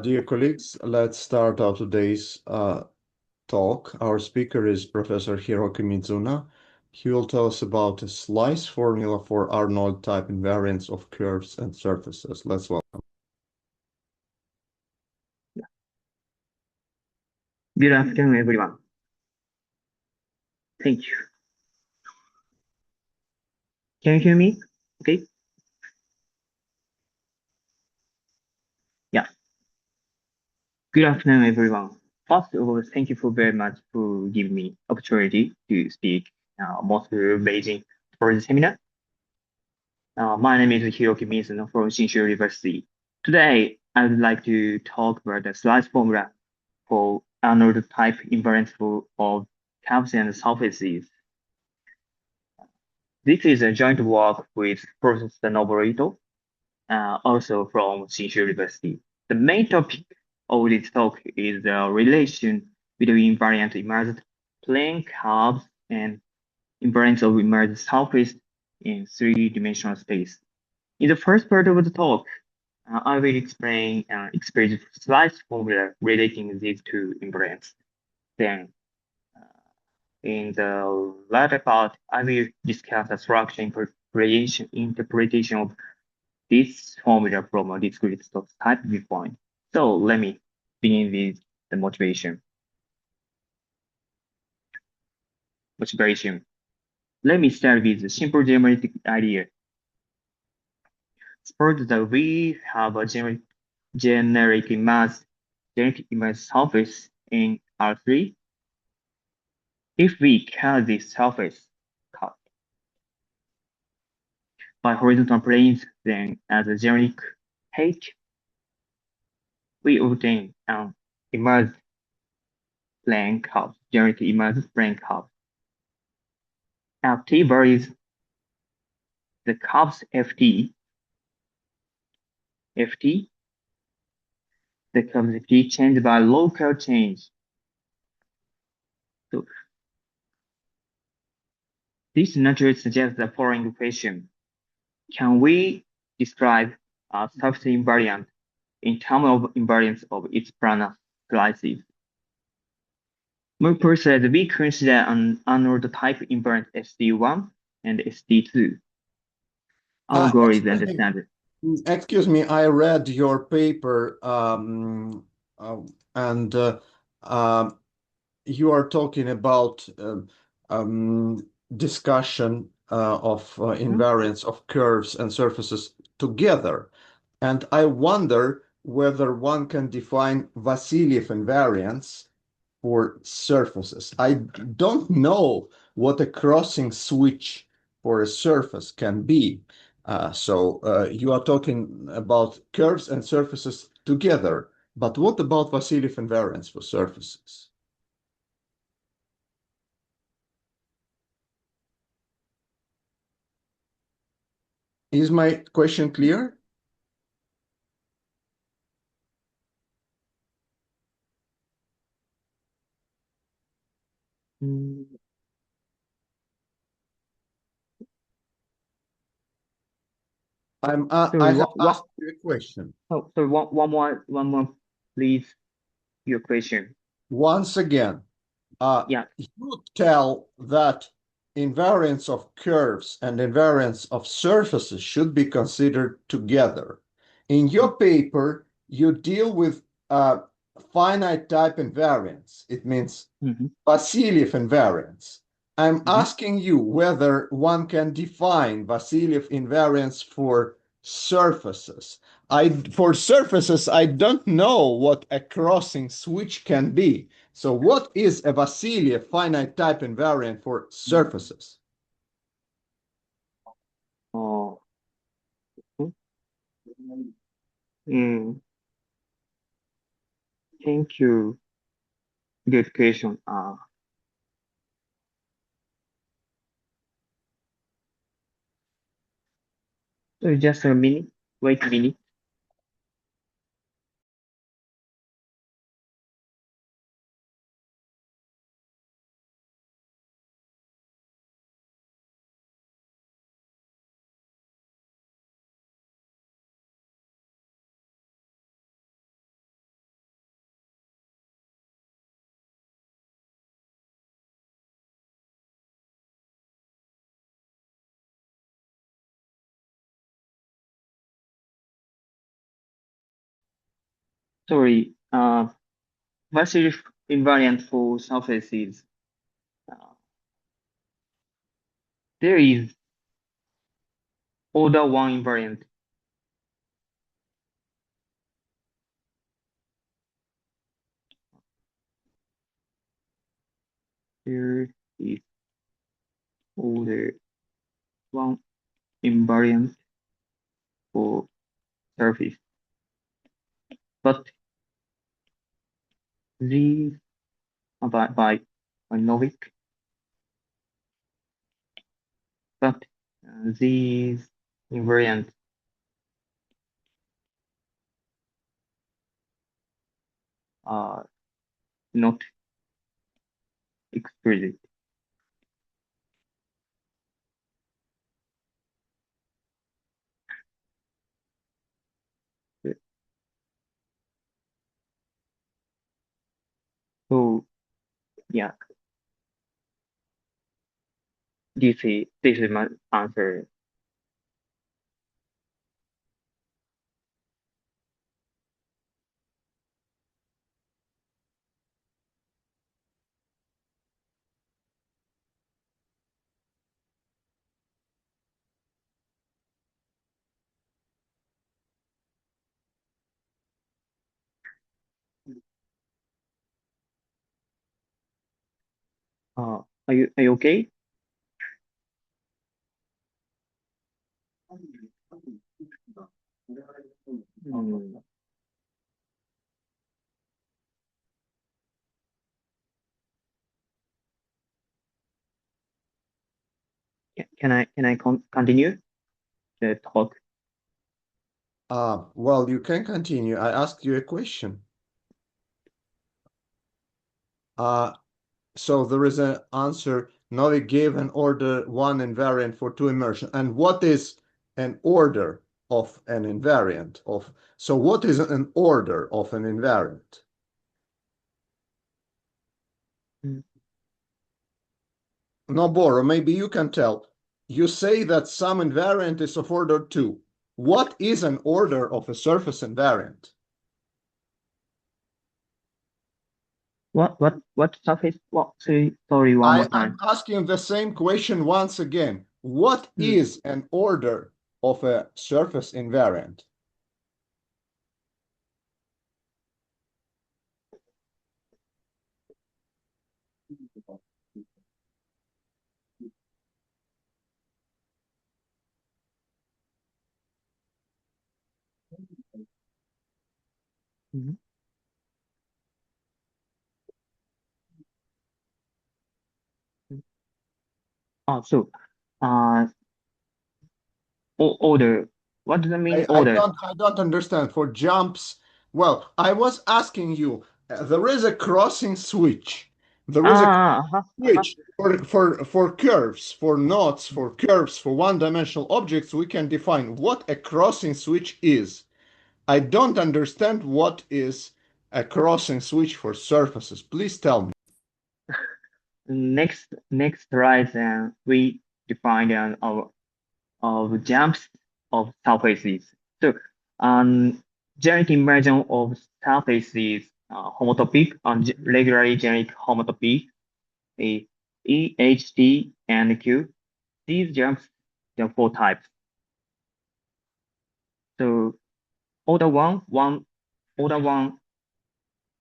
Dear colleagues, let's start our today's talk. Our speaker is Professor Hiroki Mizuno. He will tell us about a slice formula for Arnold-type invariants of curves and surfaces. Let's welcome. Good afternoon, everyone. Thank you. Can you hear me? Okay. Yeah. Good afternoon, everyone. First of all, thank you very much for giving me opportunity to speak Moscow-Beijing for the seminar. My name is Hiroki Mizuno from Shinshu University. Today, I would like to talk about the slice formula for Arnold-type invariants of curves and surfaces. This is a joint work with Professor Noborito, also from Shinshu University. The main topic of this talk is the relation between invariant immersed plane curves and invariance of immersed surface in three-dimensional space. In the first part of the talk, I will explain explicit slice formula relating these two invariants. Then, in the latter part, I will discuss the structure interpretation of this formula from a discrete Stokes-type viewpoint. So let me begin with the motivation. Let me start with the simple geometric idea. Suppose that we have a generic image surface in R3. If we cut this surface by horizontal planes, then as a generic H, we obtain an immersed plane curve, generic immersed plane curve. At t varies, the curves ft, the curves ft change by local change. So this naturally suggests the following question. Can we describe a surface invariant in terms of invariance of its planar slices? More precisely, we consider an Arnold-type invariant SD1 and SD2. Our goal is to understand it. Excuse me, I read your paper and you are talking about discussion of invariance of curves and surfaces together. And I wonder whether one can define Vasiliev invariance for surfaces. I don't know what a crossing switch for a surface can be. So you are talking about curves and surfaces together. But what about Vasiliev invariance for surfaces? Is my question clear? I have asked you a question. Oh, so one more, please. Your question. Once again, you tell that invariance of curves and invariance of surfaces should be considered together. In your paper, you deal with finite type invariants. It means Vasiliev invariance. I'm asking you whether one can define Vasiliev invariance for surfaces. For surfaces, I don't know what a crossing switch can be. So what is a Vasiliev finite type invariant for surfaces? Oh. Thank you. Good question. So just a minute. Wait a minute. sorry, what is invariant for surfaces? There is order 1 invariant. There is order 1 invariant for surface. But these by Novik. But these invariants are not explicit. So yeah, this is my answer. Are you okay? Hmm. Can I continue the talk? Well, you can continue. I asked you a question. So there is an answer. Novik gave an order 1 invariant for 2 immersion. And what is an order of an invariant of? So what is an order of an invariant? Noboro, maybe you can tell. You say that some invariant is of order 2. What is an order of a surface invariant? What surface? What? Sorry, one more time. I'm asking the same question once again. What is an order of a surface invariant? So, order. What does it mean, order? I don't understand. For jumps, well, I was asking you, there is a crossing switch. There is a switch for curves, for knots, for curves, for one-dimensional objects. We can define what a crossing switch is. I don't understand what is a crossing switch for surfaces. Please tell me. Next slide, we define of jumps of surfaces. So, generic immersion of surfaces, homotopic and regularly generic homotopic, E, H, T, and Q. These jumps, there are 4 types. So, order one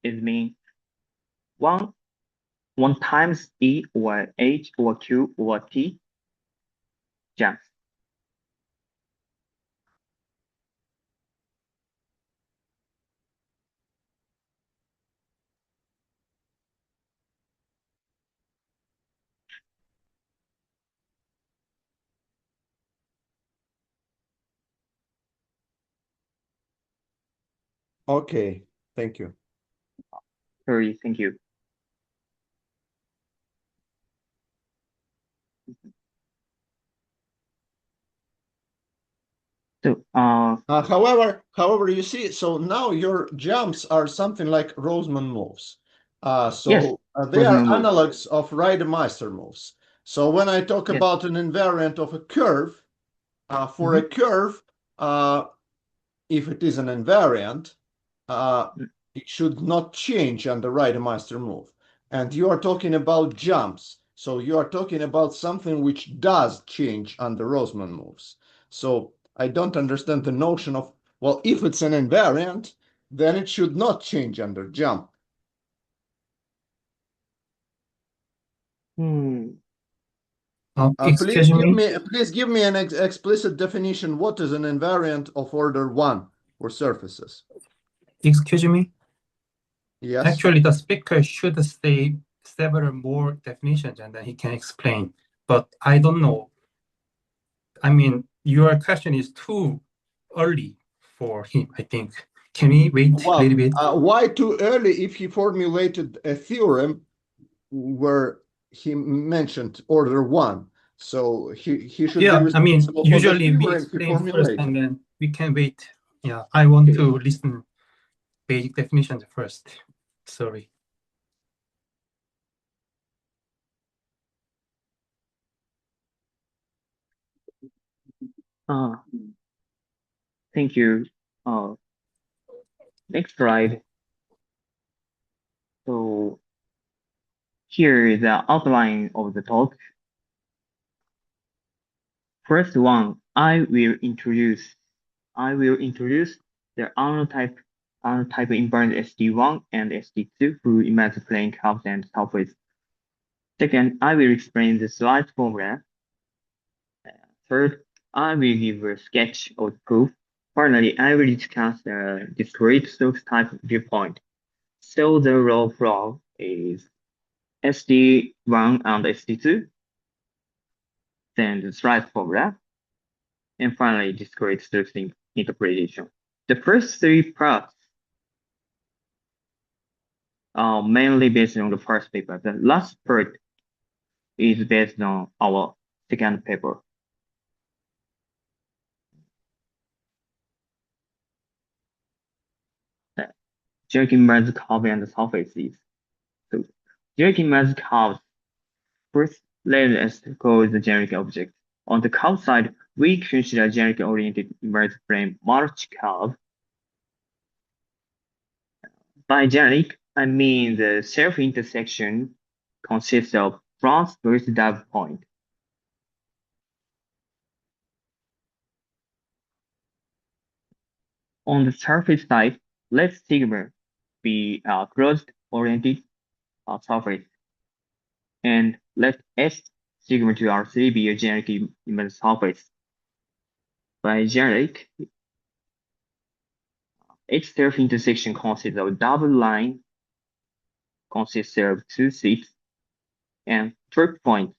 is mean one times E or H or Q or T jumps. Okay, thank you. Sorry, thank you. So, however, you see, so now your jumps are something like Roseman moves. yes, They are Roseman analogs of Reidemeister moves. So when I talk about an invariant of a curve, for a curve, if it is an invariant, it should not change under Reidemeister move. And you are talking about jumps. So you are talking about something which does change under Rosman moves. So I don't understand the notion of, well, if it's an invariant, then it should not change under jump. Excuse me. Please give me an explicit definition. What is an invariant of order 1 for surfaces? Excuse me. Yes. Actually, the speaker should say several more definitions and then he can explain. But I don't know. I mean, your question is too early for him, I think. Can we wait a little bit? Why too early if he formulated a theorem where he mentioned order 1? So he should be responsible for the usually we theorem he explain first formulated. and then we can wait. Yeah, I want to listen basic definitions first. Sorry. Thank you. Next slide. So here is the outline of the talk. First one, I will introduce the Arnold-Type invariant SD1 and SD2 through immersed plane curves and surface. Second, I will explain the slide formula. Third, I will give a sketch of the proof. Finally, I will discuss the discrete Stokes-type viewpoint. So the raw flow is SD1 and SD2, then the slide formula, and finally discrete Stokes interpretation. The first three parts are mainly based on the first paper. The last part is based on our second paper. Jerky immersed curve and surfaces. So jerky immersed curves first let us call the generic object. On the curve side, we consider generic-oriented immersed plane March curve. By generic, I mean the self-intersection consists of front versus dive point. On the surface side, let sigma be a closed-oriented surface, and let S sigma to R3 be a generic immersed surface. By generic, its self-intersection consists of double line, consists of 2 seats, and third point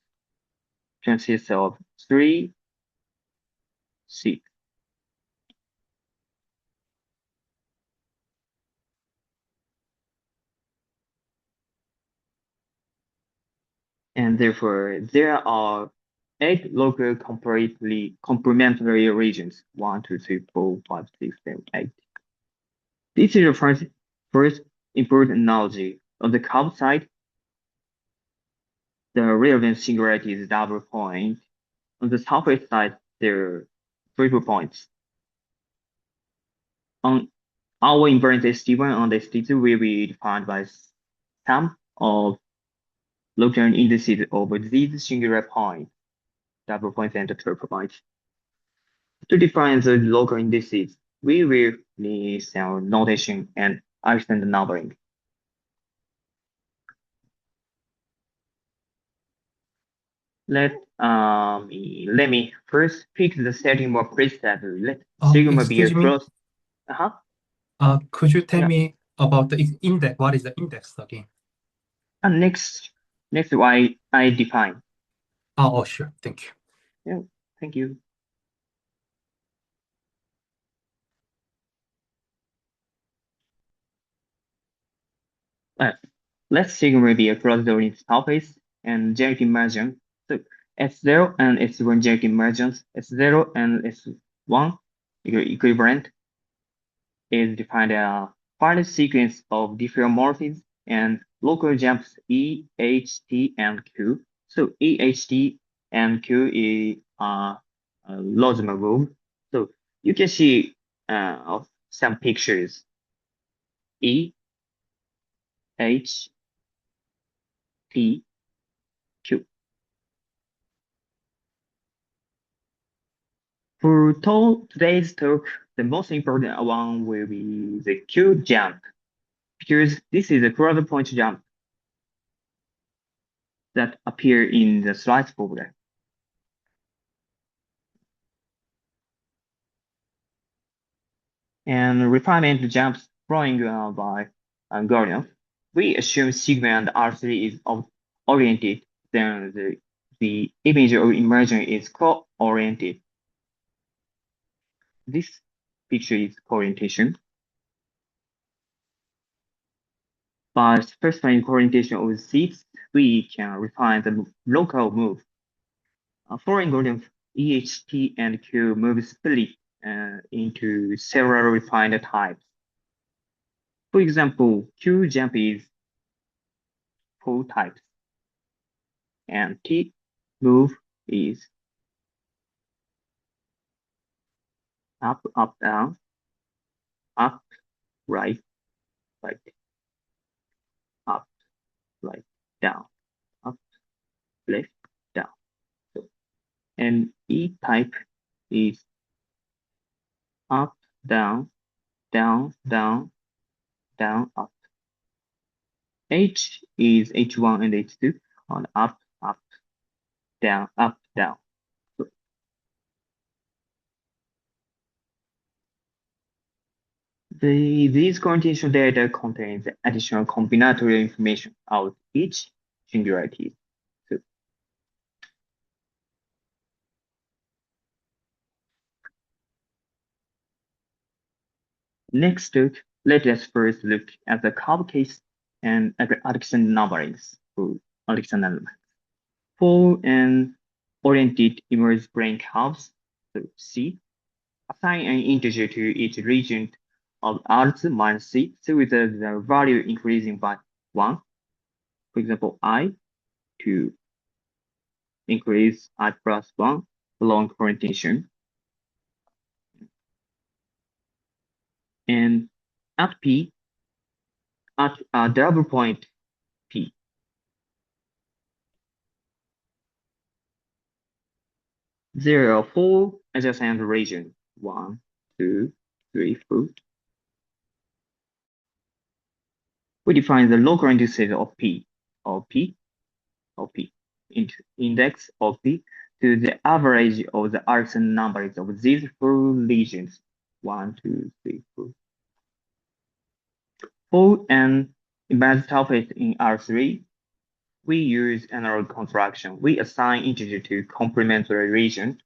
consists of 3 seats. And therefore, there are 8 local complementary regions: 1, 2, 3, 4, 5, 6, 7, 8. This is the first important analogy. On the curve side, the relevant singularity is double point. On the surface side, there are triple points. On our invariant SD1 and SD2 will be defined by sum of local indices over these singular points, double points and triple points. To define the local indices, we will need some notation and understand the numbering. Let me first pick the setting more precisely. Let sigma be a close. Could you tell me about the index? What is the index again? Next, I define. Oh, sure. Thank you. Yeah, thank you. Let sigma be a closed-oriented surface and generic emergence. So S0 and S1 generic emergence, S0 and S1 equivalent is defined as finite sequence of diffeomorphisms and local jumps E, H, T, and Q. So E, H, T, and Q is Rosman group. So you can see some pictures E, H, T, Q. For today's talk, the most important one will be the Q jump, because this is a crowd point jump that appear in the slides folder. And refinement jumps drawing by Gordon. We assume sigma and R3 is oriented, then the image of immersion is co-oriented. This picture is co-orientation. By specifying co-orientation of seats, we can refine the local move. For algorithm, EH, T, and Q move split into several refined types. For example, Q jump is 4 types, and T move is up, up, down, up, right, right, up, right, down, up, left, down. So, and E type is up, down, down, down, down, up. H is H1 and H2 on up, up, down, up, down. So, these coordination data contains additional combinatorial information of each singularity. So, next, let us first look at the curve case and Alexander numberings for Alexander numberings. For an oriented immersed brane curves, so C, assign an integer to each region of R minus C, so with the value increasing by 1. For example, I to increase I plus 1 along orientation. And at P, at a double point P, there are 4 adjacent regions. 1, 2, 3, 4. We define the local indices of P, index of P to the average of the arcs and numbers of these 4 regions. 1, 2, 3, 4. For an embedded topic in R3, we use analog construction. We assign integer to complementary region.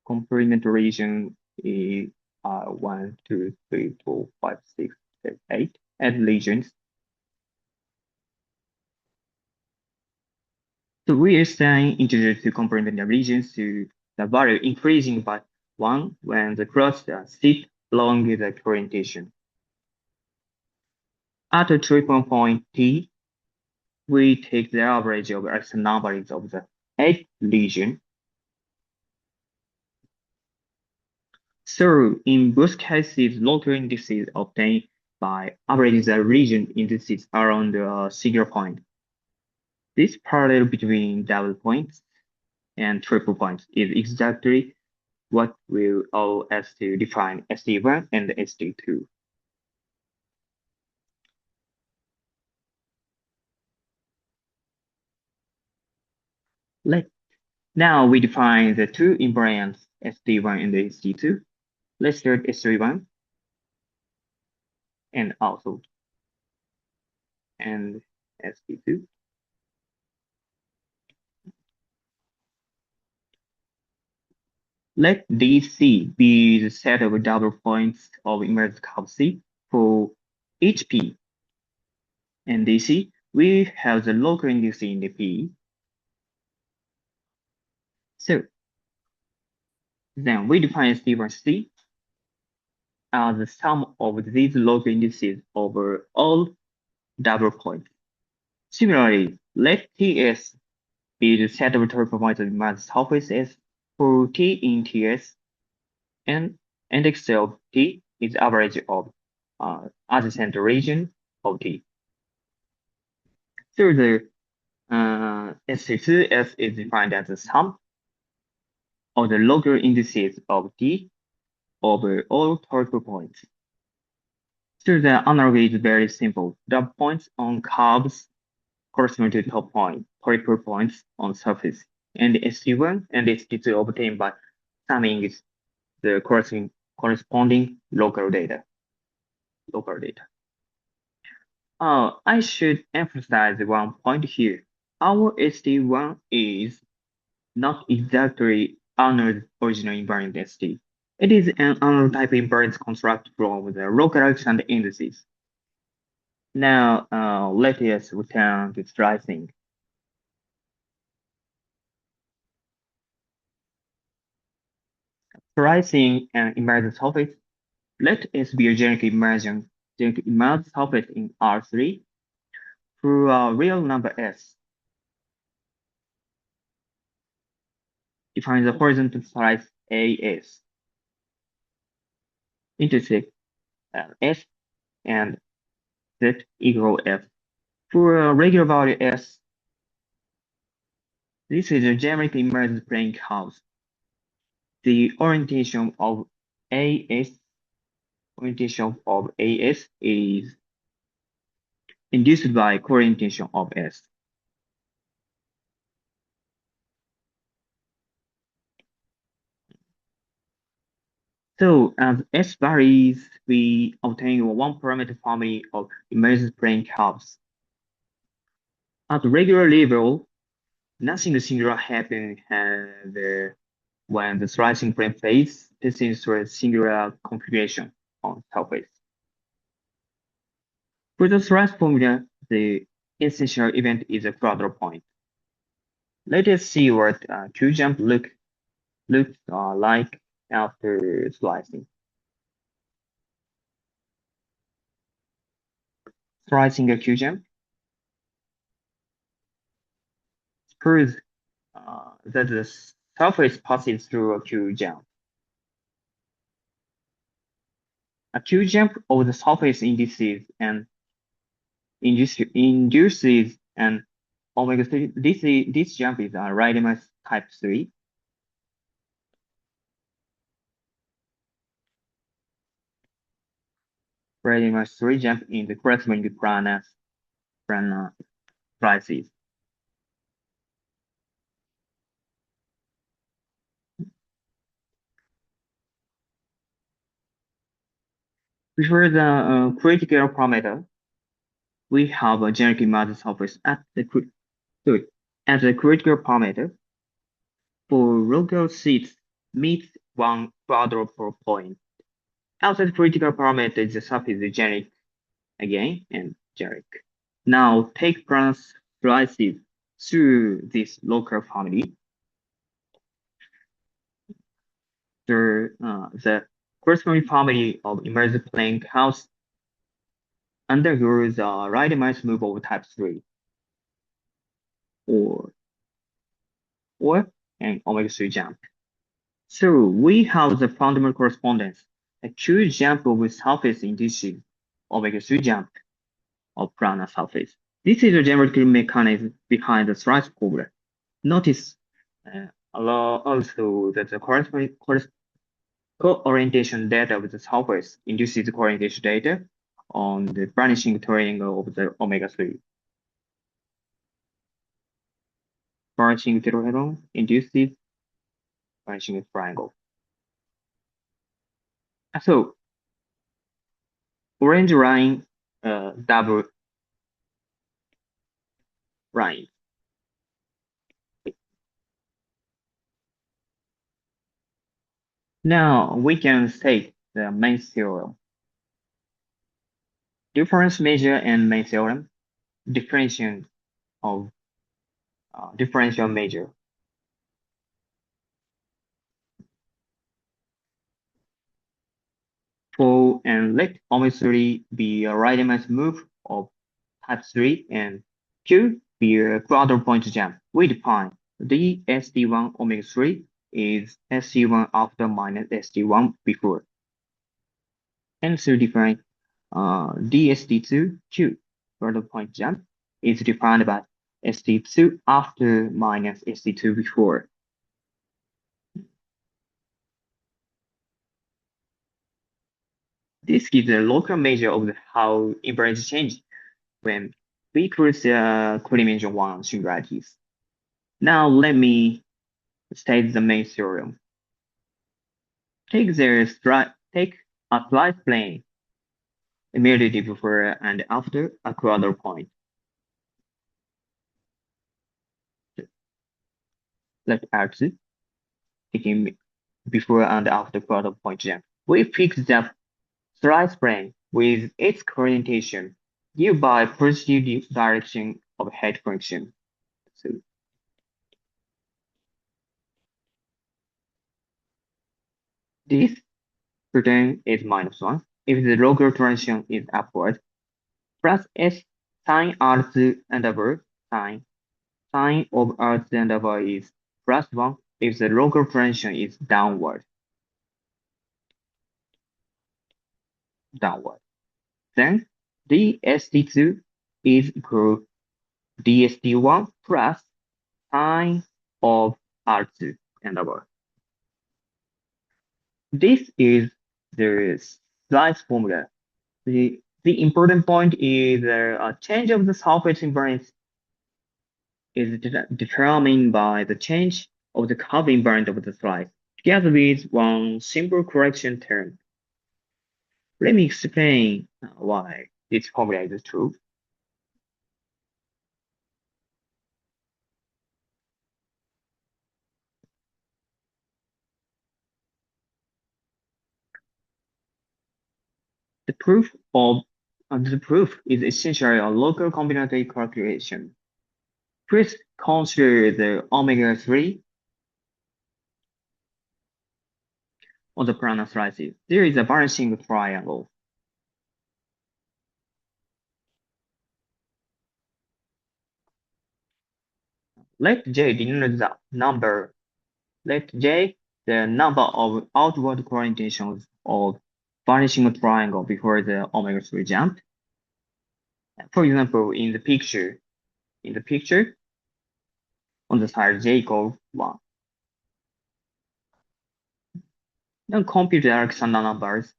Complementary region is 1, 2, 3, 4, 5, 6, 7, 8, and regions. So we assign integer to complementary regions to the value increasing by 1 when the cross sit along the orientation. At a triple point T, we take the average of X numbers of the 8 region. So in both cases, local indices obtained by averaging the region indices around a single point. This parallel between double points and triple points is exactly what will allow us to define SD1 and SD2. Now we define the 2 invariants SD1 and SD2. Let's start SD1 and also and SD2. Let DC be the set of double points of immersed curve C for each P. And DC, we have the local index in the P. So then we define SD1C as the sum of these local indices over all double points. Similarly, let TS be the set of triple points of immersed surface S for T in TS, and index of T is average of adjacent region of T. So the SC2F is defined as the sum of the local indices of T over all total points. So the analogy is very simple. The points on curves correspond to top point, triple points on surface, and SC1 and SC2 obtained by summing the corresponding local data. I should emphasize one point here. Our ST1 is not exactly Arnold's original invariant ST. It is an Arnold-type invariance construct from the localized and indices. Now, let us return to slicing. Slicing an immersed surface. Let us be a generic immersed surface in R3 through a real number S. Define the horizontal slice AS. Intersect S and Z equal F. For a regular value S, this is a generic immersed plane curve. The orientation of AS is induced by co-orientation of S. So as S varies, we obtain a one-parameter family of immersed plane curves. At regular level, nothing singular happens when the slicing plane phase passes through a singular configuration on surface. For the slice formula, the essential event is a quadro point. Let us see what Q-jump looks like after slicing. Slicing a Q-jump. Suppose that the surface passes through a Q-jump. A Q-jump of the surface induces an omega 3. This jump is a Riemann type 3. Riemann 3 jump in the corresponding planar slices. Before the critical parameter, we have a generic immersed surface at the critical parameter. For local seats meets one quadruple point. Outside critical parameter, the surface is generic again and generic. Now take planar slices through this local family. The corresponding family of immersed plane curves undergoes a Riemann move over type 3 or an omega 3 jump. So we have the fundamental correspondence. A Q jump over surface induces omega 3 jump of planar surface. This is a geometric mechanism behind the slice problem. Notice also that the corresponding co-orientation data of the surface induces the co-orientation data on the vanishing triangle of the omega 3. Vanishing triangle induces vanishing triangle. So orange line, double line. Now we can state the main theorem. Difference measure and main theorem. Differential of differential measure. For and let omega 3 be a Riemann move of type 3 and Q be a quadruple point jump. We define the SD1 omega 3 is ST1 after minus ST1 before. And so define DST2 Q further point jump is defined by ST2 after minus ST2 before. This gives a local measure of how invariance change when we cross codimension 1 singularities. Now let me state the main theorem. Take a slice plane immediately before and after a quarter point. Let X taking before and after quarter point jump. We fix the slice plane with its orientation given by positive direction of head function. So this return is -1 if the local transition is upward, plus S sine R2 and over sine of R2 and over is +1 if the local transition is downward. Then dst2 is equal dst1 plus sine of R2 and over. This is the slice formula. The important point is a change of the surface invariance is determined by the change of the curve invariant of the slice, together with one simple correction term. Let me explain why this formula is true. The proof is essentially a local combinatorial calculation. Please consider the omega-3 on the planar slices. There is a balancing triangle. Let J denote the number. Let J the number of outward orientations of vanishing triangle before the omega-3 jump. For example, in the picture, on the side J equals 1. Then compute the Alexander numbers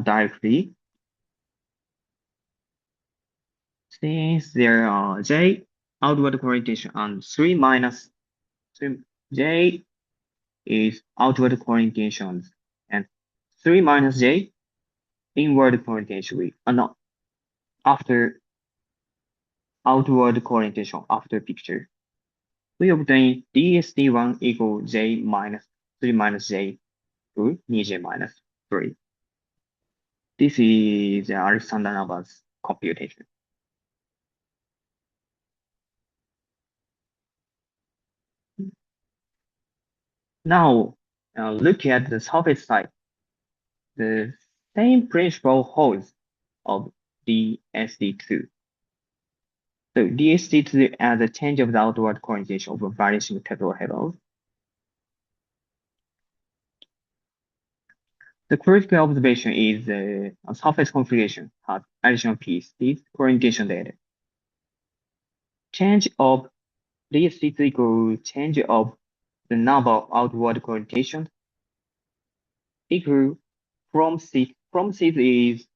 directly. Since there are J outward orientation and 3 minus 3, J is outward orientations and 3 minus J inward orientation after outward orientation after picture. We obtain dst1 equal J minus 3 minus J to J minus 3. This is the Alexander numbers computation. Now, look at the surface side. The same principle holds of dst2. So dst2 as a change of the outward orientation of a vanishing tetrahedral. The critical observation is the surface configuration has additional piece, this orientation data. Change of dst2 equals change of the number of outward orientations equal from C is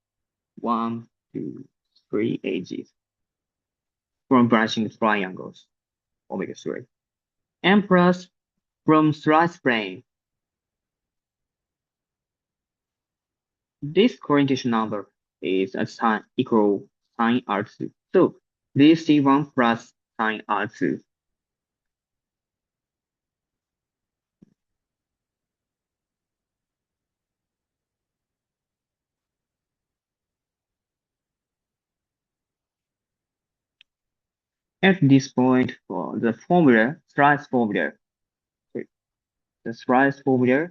1, 2, 3 edges from branching triangles, omega-3, and plus from slice plane. This orientation number is a sine equal sine R2. So dst1 plus sine R2. At this point, for the formula, slice formula, the slice formula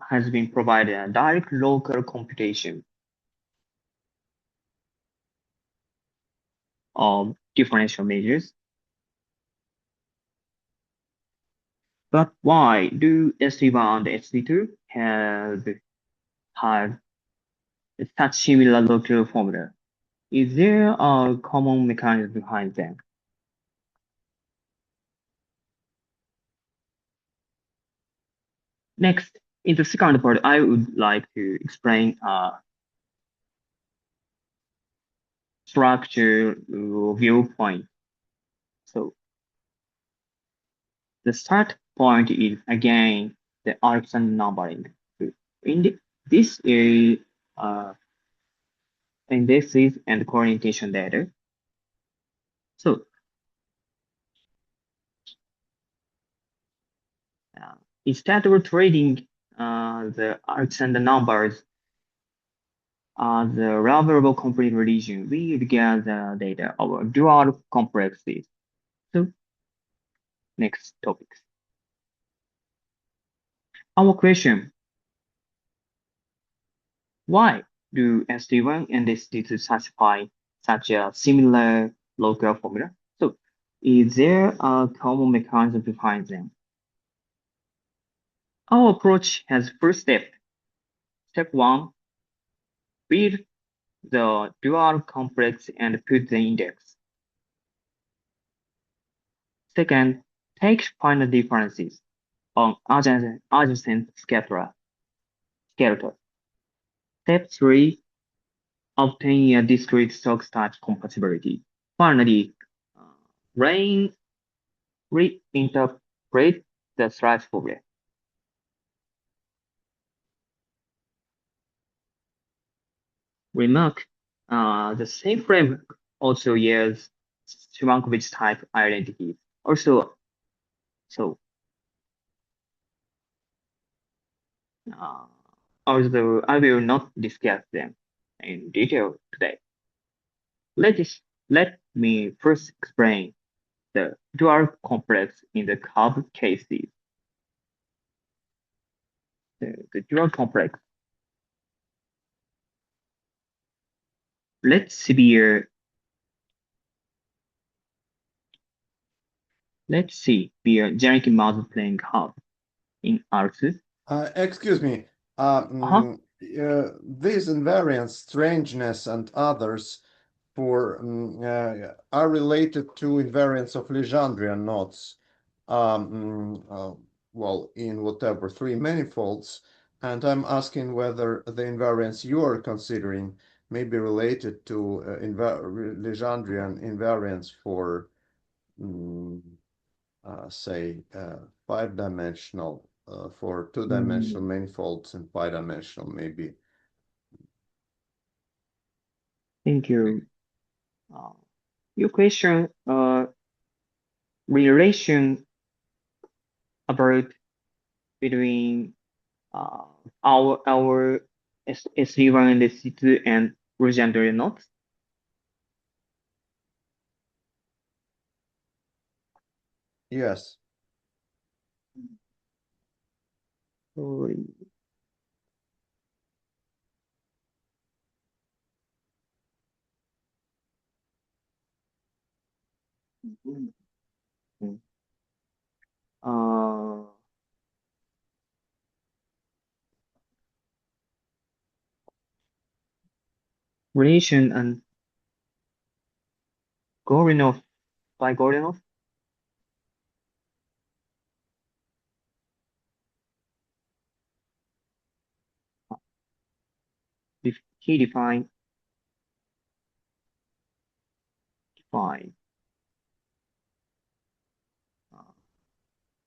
has been provided a direct local computation of differential measures. But why do ST1 and ST2 have such similar local formula? Is there a common mechanism behind them? Next, in the second part, I would like to explain structure viewpoint. So the start point is again the Alexander numbering. This is indices and correlation data. So instead of trading the Alexander numbers the reliable complete region, we get the data of dual complexes. So next topics. Our question: why do ST1 and ST2 satisfy such a similar local formula? So is there a common mechanism behind them? Our approach has first step. Step 1, build the dual complex and put the index. Second, take finite differences on adjacent scatter. Step 3, obtain a discrete Stokes-type compatibility. Finally, reinterpret the threat formula. Remark, the same framework also uses Szymanowicz type identities. Also, although I will not discuss them in detail today. Let me first explain the dual complex in the curved cases. The dual complex. Let's see here generic multiplying curve in R2. Excuse me. These invariants, strangeness, and others are related to invariants of Legendrian knots. Well, in whatever 3 manifolds, and I'm asking whether the invariants you are considering may be related to Legendrian invariants for, say, 5-dimensional, for 2-dimensional manifolds and 5-dimensional, maybe. Thank you. Your question, relation about between our S3-1 and S3-2 and Legendrian knots. Yes. Sorry. Relation and Gorinov by Gorinov. He defined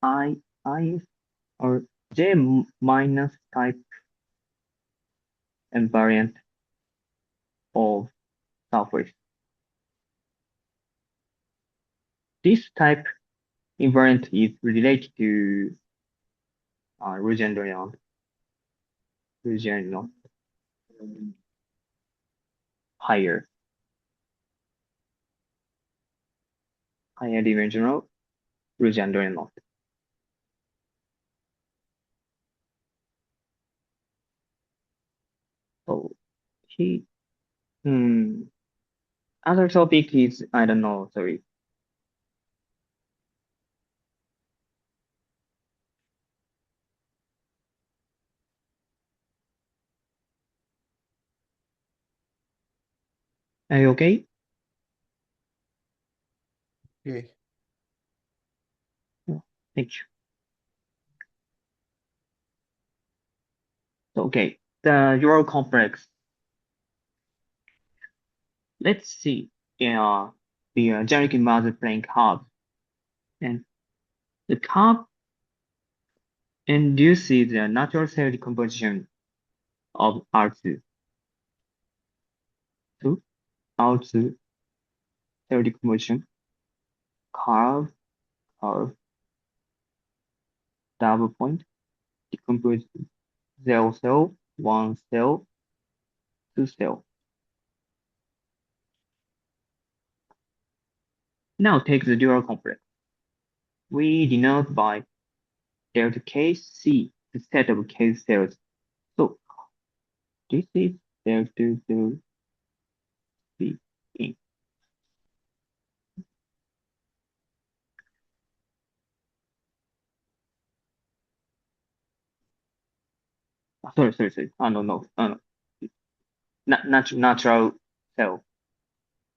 I or J minus type invariant of surface. This type invariant is related to Legendrian higher dimensional Legendrian knot. So other topic is, I don't know, sorry. Are you okay? Okay. Thank you. Okay, the Euro complex. Let's see the generic immersed plane curve, and the curve induces the natural cell decomposition of R2 to R2 cell decomposition curve double point decompose 0 cell, 1 cell, 2 cell. Now take the dual complex. We denote by delta K C the set of K cells. So this is delta zero C in. Sorry. No. Natural cell.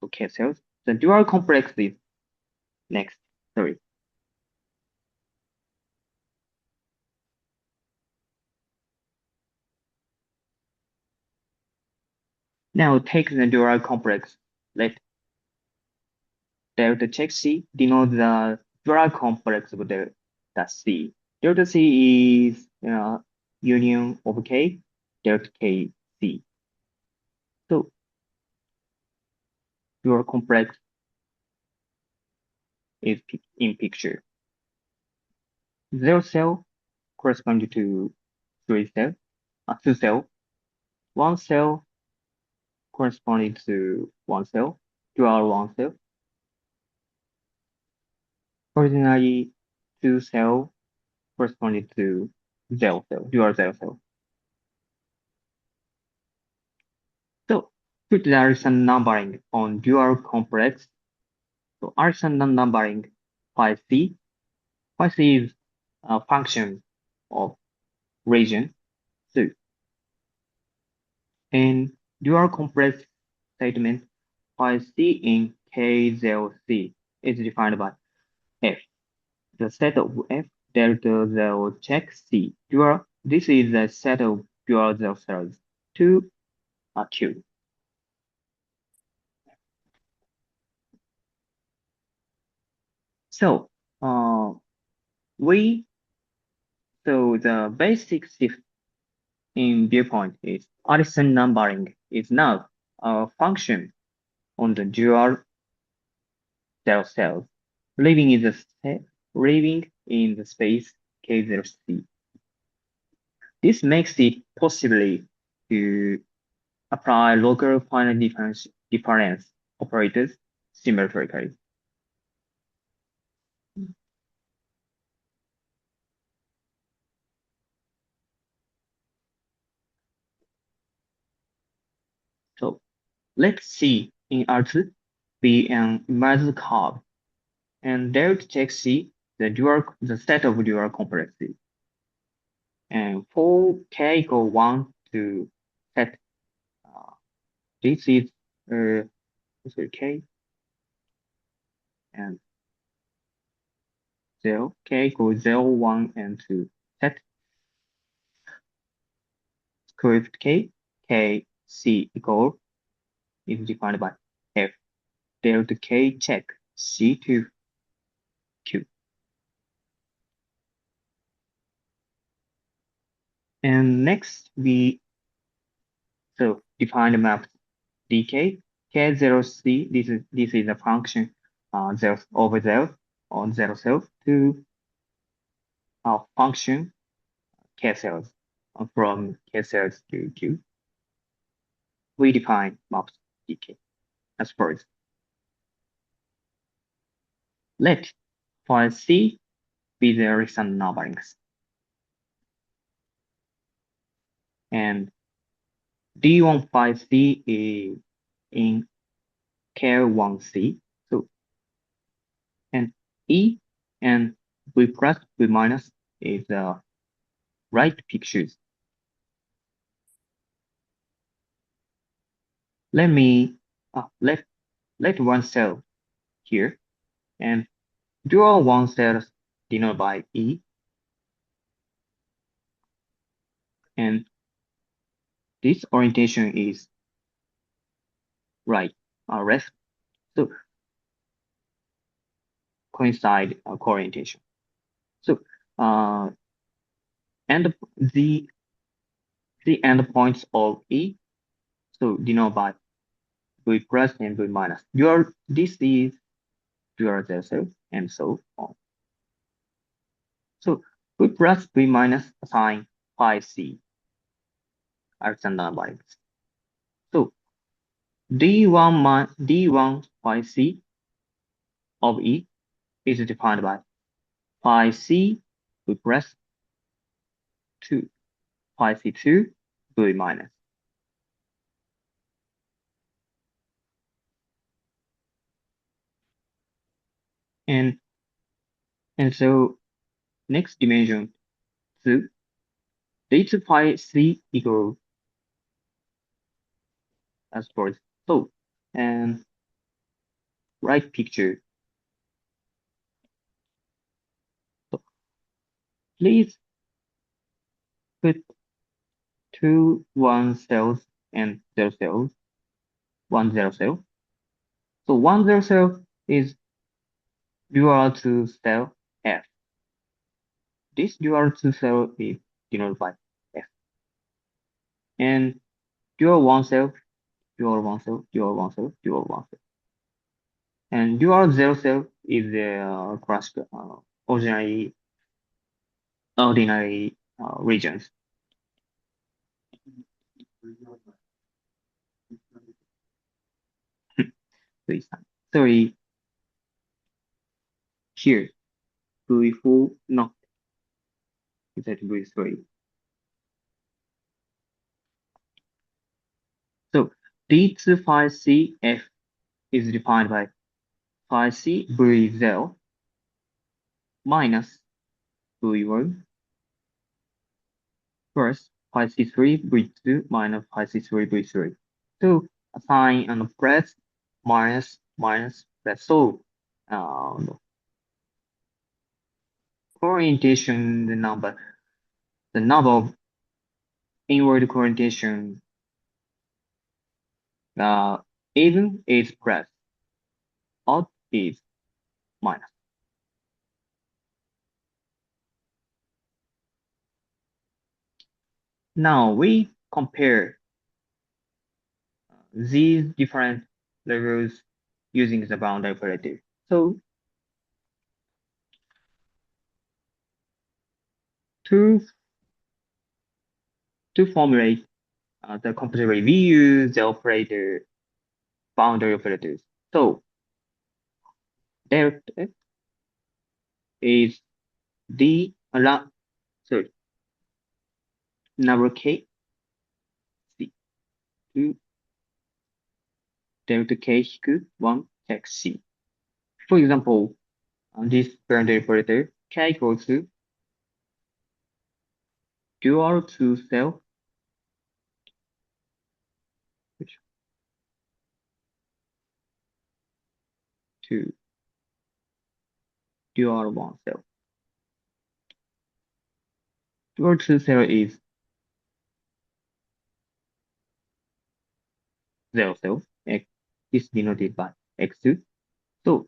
Okay, cells. The dual complex is next. Sorry. Now take the dual complex. Let delta check C denote the dual complex of the C. Delta C is union of K, delta K C. So dual complex is in picture. 0 cell corresponding to 2 cell. 1 cell corresponding to 1 cell, dual 1 cell. Originally 2 cell corresponding to 0 cell, dual 0 cell. So put the Arison numbering on dual complex. So Arison numbering phi C. Phi C is a function of region. So in dual complex statement, phi C in K0C is defined by F. The set of F delta 0 check C. Dual. This is the set of dual 0 cells. 2 are Q. So the basic shift in viewpoint is Arison numbering is now a function on the dual 0 cells living in the space K0C. This makes it possible to apply local finite difference operators symmetrically. So let's see in R2 be an immersed curve, and delta check C the set of dual complexes. And for K equal 1 to set this is K and 0, K equals 0, 1, and 2. Set script K, C equal is defined by F delta K check C to Q. And next we define the map dk K0C. This is a function 0 over 0 on 0 cells to our function K cells from K cells to Q. We define maps dk as follows. Let phi C be the recent numberings. And D1 phi C is in K1C. So, and E and V plus V minus is the right pictures. Let me let one cell here and draw one cell denoted by E, and this orientation is right, left, so coincide co-orientation. So and the endpoints of E, so denoted by V plus and V minus. This is your cell and so on. So V plus V minus assign phi C Alexander lines. So D1 phi C of E is defined by phi C V plus 2 phi C2 V minus. And so next dimension 2, this phi C equals as follows. So, and right picture. So please put 2 1 cells and 0 cells, 1 0 cell. So 1 0 cell is dual to cell F. This dual to cell is denoted by F. And dual 1 cell, dual 1 cell, dual 1 cell, dual 1 cell. And dual 0 cell is the classical ordinary regions. Sorry, here, V4, no, is that V3? So D2 phi C F is defined by phi C V0 minus V1 plus phi C3 V2 minus phi C3 V3. So assign and plus minus plus. So orientation, the number of inward orientation even is plus, odd is minus. Now we compare these different levels using the boundary operator. So to formulate the compatibility, we use the operator boundary operators. So there is D number K C to delta K 1 X C. For example, on this boundary operator, K equals to dual to cell to dual 1 cell. Dual 2 cell is 0 cells. X is denoted by X2. So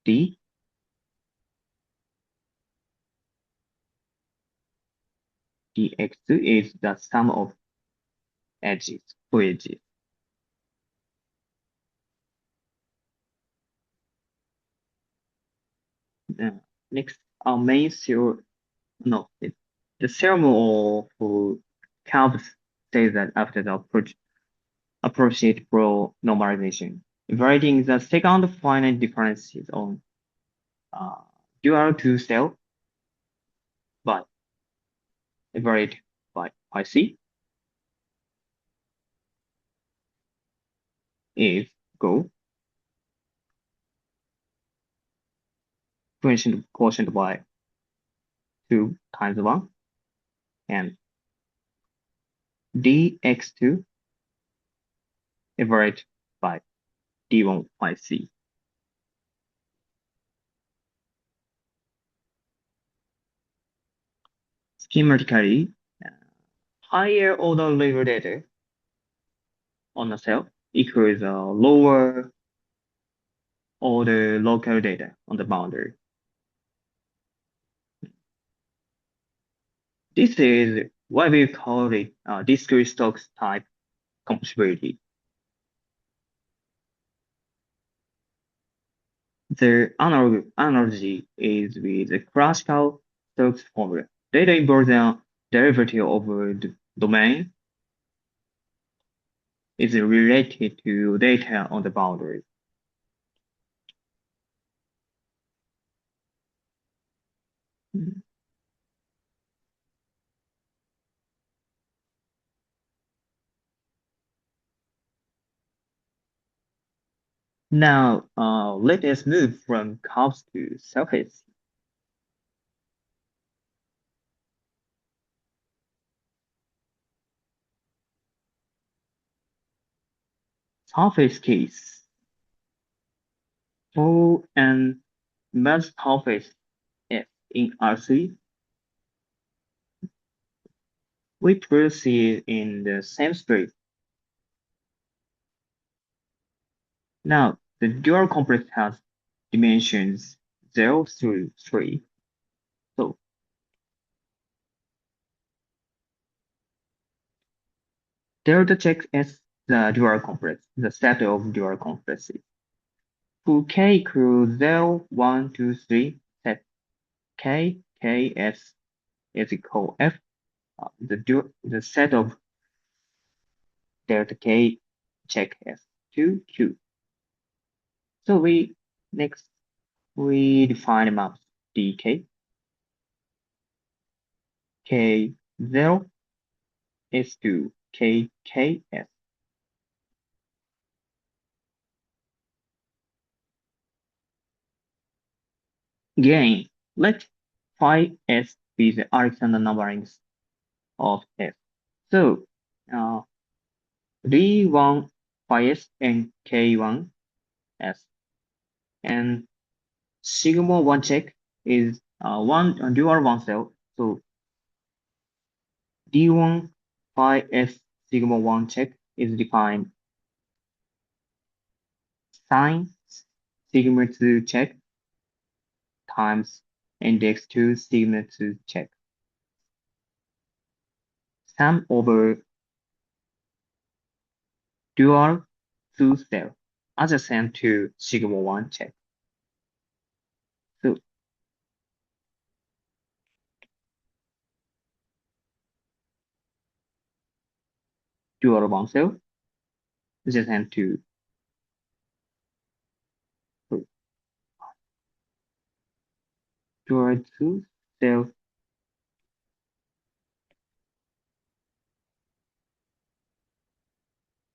D dx2 is the sum of edges, two edges. Next, our main theorem, the theorem of curves says that after the appropriate for normalization, evaluating the second finite differences on dual to cell by evaluate by phi C is go quotient by 2 times 1 and dx2 evaluate D1 phi C. Schematically, higher order label data on a cell equals lower order local data on the boundary. This is why we call it discrete Stokes-type compatibility. The analogy is with the classical Stokes formula. Data involves a derivative over the domain is related to data on the boundary. Now, let us move from curves to surface. Surface case. For an immersed surface F in R3, we proceed in the same spirit. Now, the dual complex has dimensions 0 through 3. So, delta check as the dual complex, the set of dual complexes. For k equals 0, 1, 2, 3, set k, ks is equal f, the set of delta k check s 2, q. So we define maps dk, k0 is to kks. Again, let phi s be the Alexander numberings of f. So d1 phi s and k1 s, and sigma 1 check is one dual one cell. So d1 phi s sigma 1 check is defined sine sigma 2 check times index 2 sigma 2 check. Sum over dual 2 cell adjacent to sigma 1 check. So dual 1 cell adjacent to dual 2 cell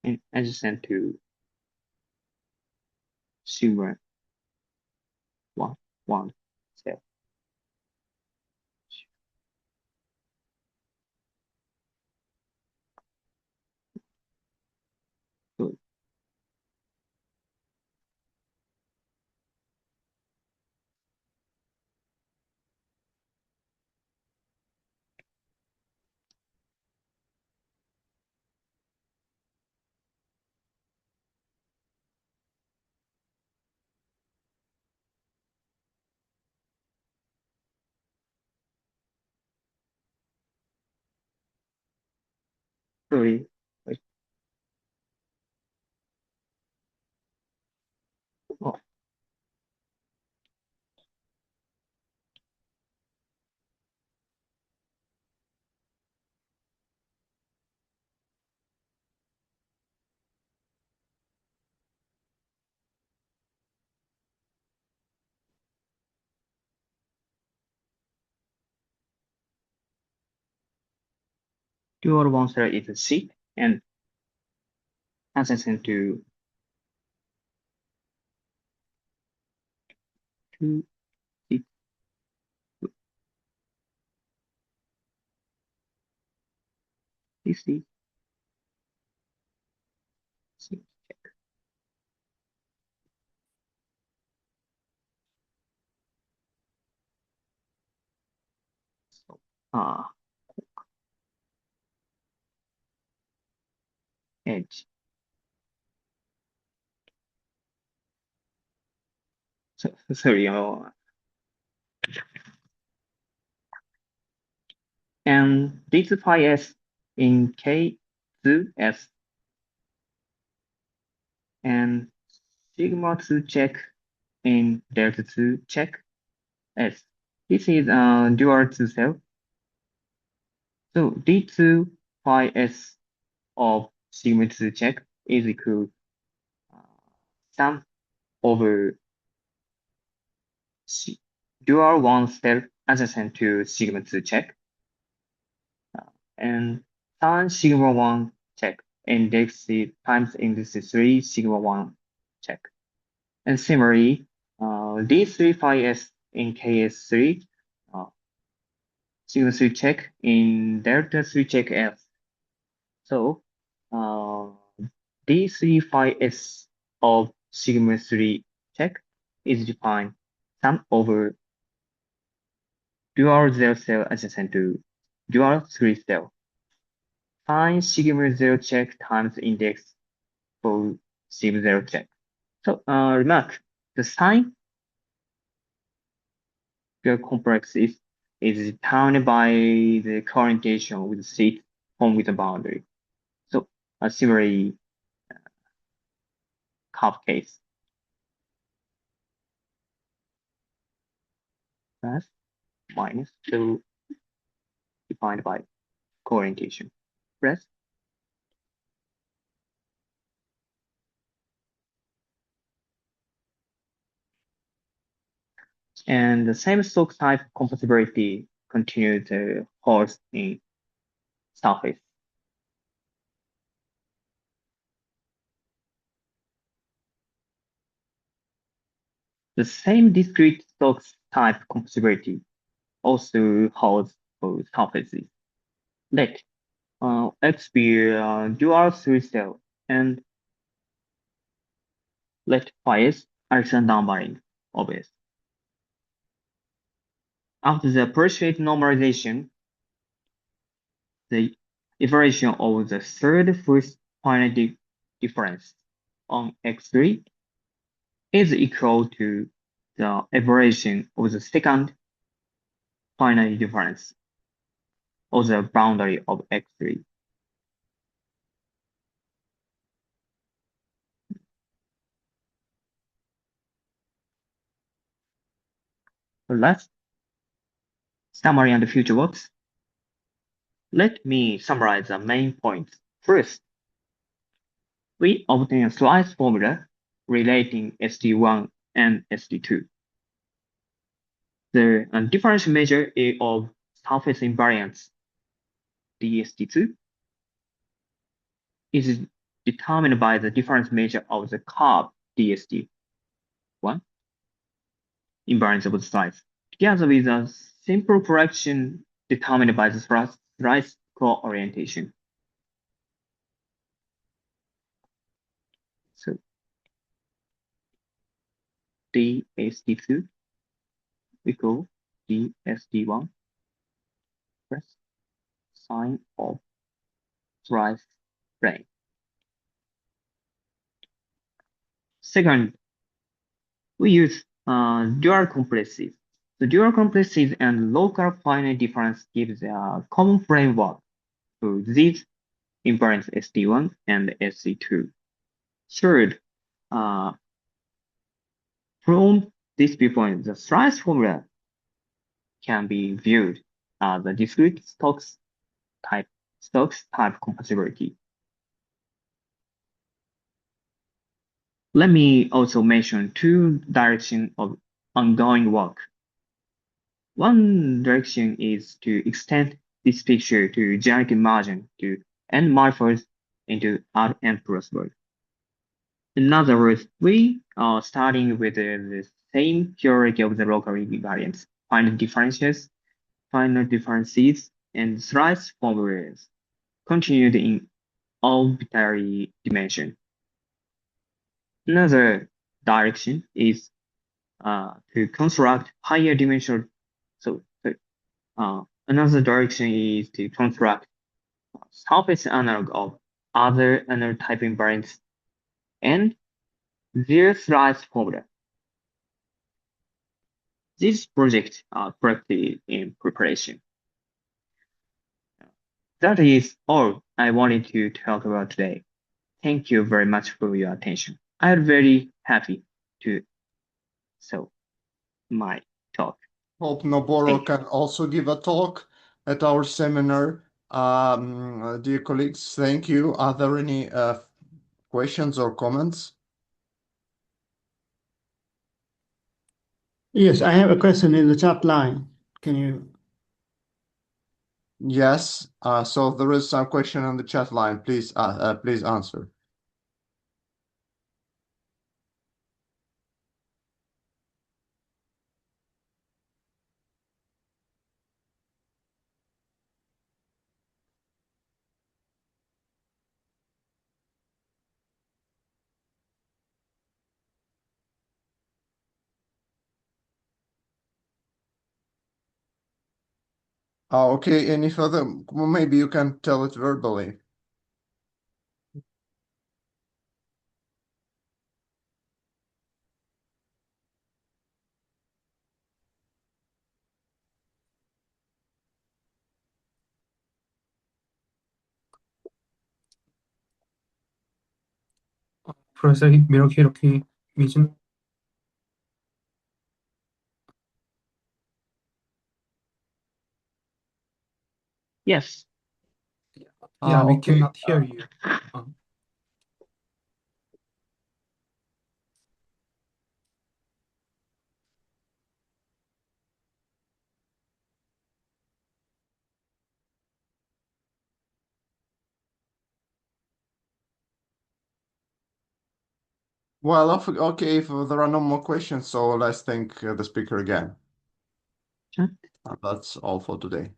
and adjacent to sigma 1 cell. So sorry. Oh, dual 1 cell is a C and adjacent to 2 6 6 6 check. edge. Sorry. And this phi s in K to S and sigma 2 check in delta 2 check S. This is dual to self. So D2 phi S of sigma 2 check is equal sum over dual 1 self adjacent to sigma 2 check and tan sigma 1 check index times index 3 sigma 1 check. And similarly, D3 phi S in KS3 sigma 3 check in delta 3 check F. So D3 phi S of sigma 3 check is defined sum over dual 0 cell adjacent to dual 3 cell. Find sigma 0 check times index for sigma 0 check. So remark, the sign the complex is determined by the correlation with the state formed with the boundary. So similarly, curve case. Plus minus 2 defined by correlation. Press. And the same Stokes-type compatibility continues to hold in surface. The same discrete Stokes-type compatibility also holds for surfaces. Let X be a dual 3 cell and let phi s Alexander numbering of S. After the approximate normalization, the iteration of the third first finite difference on X3 is equal to the evaluation of the second finite difference of the boundary of X3. Let's summary and future works. Let me summarize the main points. First, we obtain a slice formula relating SD1 and SD2. The differential measure of surface invariance DSD2 is determined by the difference measure of the curve DSD1 invariance of the slice, together with a simple correction determined by the slice co-orientation. So DSD2 equal DSD1 plus sine of slice plane. Second, we use dual complexes. The dual complexes and local finite difference gives a common framework for these invariants SD1 and SD2. Third, from this viewpoint, the slice formula can be viewed as a discrete Stokes-type compatibility. Let me also mention two directions of ongoing work. One direction is to extend this picture to geometric margin to n manifolds into Rn plus 1. In other words, we are starting with the same theory of the local invariants, finite differences, and slice formulas continued in arbitrary dimension. Another direction is to construct higher dimensional Another direction is to construct surface analog of other Arnold-type invariants and their slice formula. These projects are currently in preparation. That is all I wanted to talk about today. Thank you very much for your attention. I'm very happy to show my talk. Hope Noboru can also give a talk at our seminar. Dear colleagues, thank you. Are there any questions or comments? Yes, I have a question in the chat line. Can you? Yes. So there is some question on the chat line. Please answer. Okay. Any further? Well, maybe you can tell it verbally. Professor Hiroki Mizuno. Yes. Yeah, we Okay. cannot hear you. Well, okay, if there are no more questions, so let's thank the speaker again. Sure. That's all for today.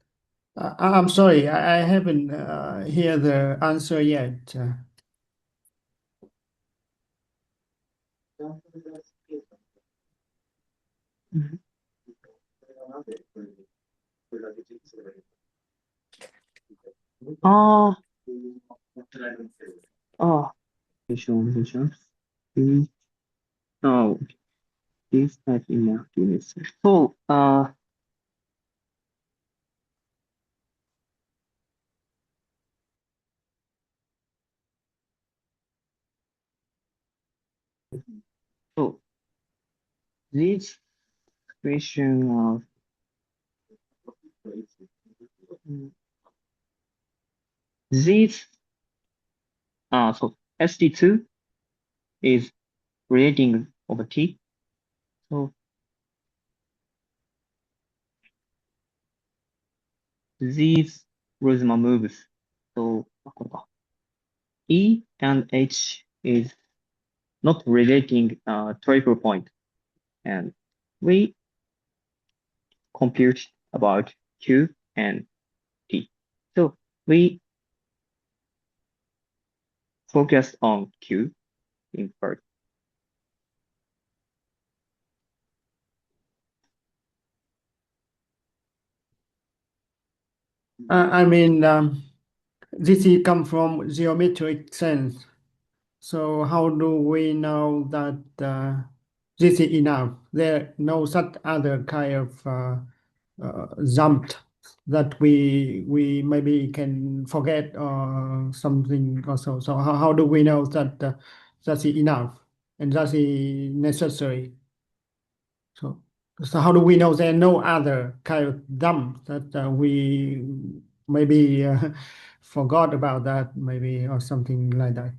I'm sorry, I haven't heard the answer yet. Oh, no, this type enough units. So, this question of this, so ST2 is creating over T. So these Rosma moves. So E and H is not relating triple point, and we compute about Q and T. So we focus on Q in first. I mean, this is come from geometric sense. So how do we know that this is enough? There no such other kind of jump that we maybe can forget or something also. So how do we know that that is enough and that is necessary? So how do we know there are no other kind of dump that we maybe forgot about that maybe or something like that?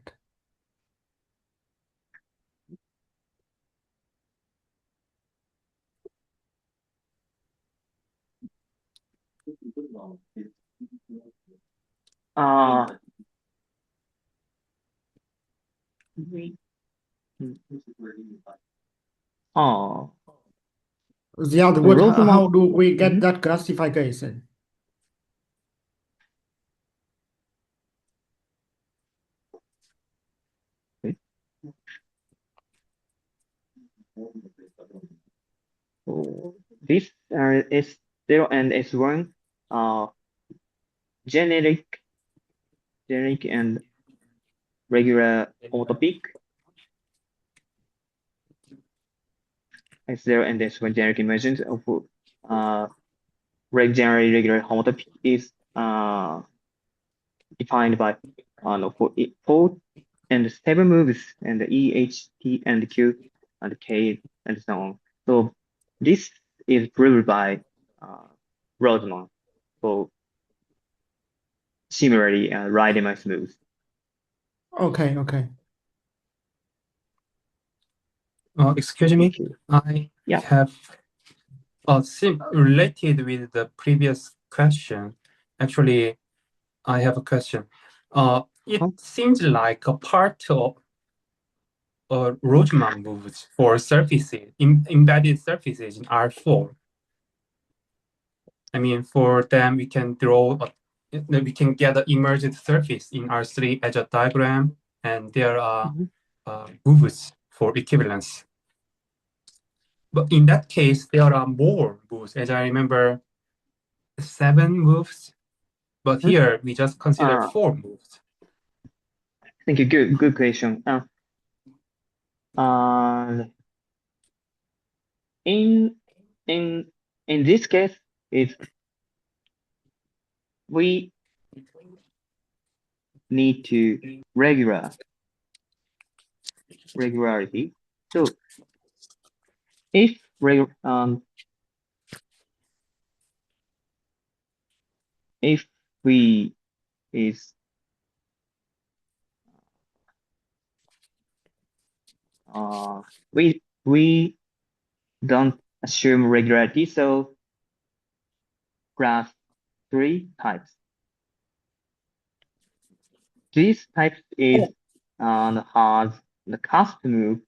Oh, The other word, Rosman- how do we get that classification? So this S0 and S1 generic and regular homotopic is there, and this one generic emergence of generally regular homotopic is defined by four and 7 moves and the E, H, T, and Q, and K, and so on. So this is proved by Rodman for similarly right-immersed moves. Okay. Excuse me, I have related with the previous question. Actually, I have a question. It seems like a part of Rodman moves for surfaces, embedded surfaces in R4. I mean, for them, we can draw, we can get an emergent surface in R3 as a diagram, and there are moves for equivalence. But in that case, there are more moves. As I remember, 7 moves. But here we just consider 4 moves. Thank you. Good question. In this case, we need to regularity. So if we is we don't assume regularity, so graph 3 types. This type is has the cusp move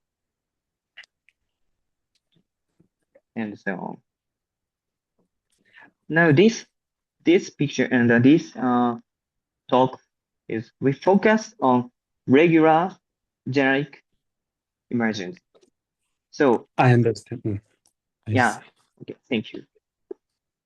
and so on. Now this picture and this talk is we focus on regular generic emergence. So I understand. yeah. Okay. Thank you.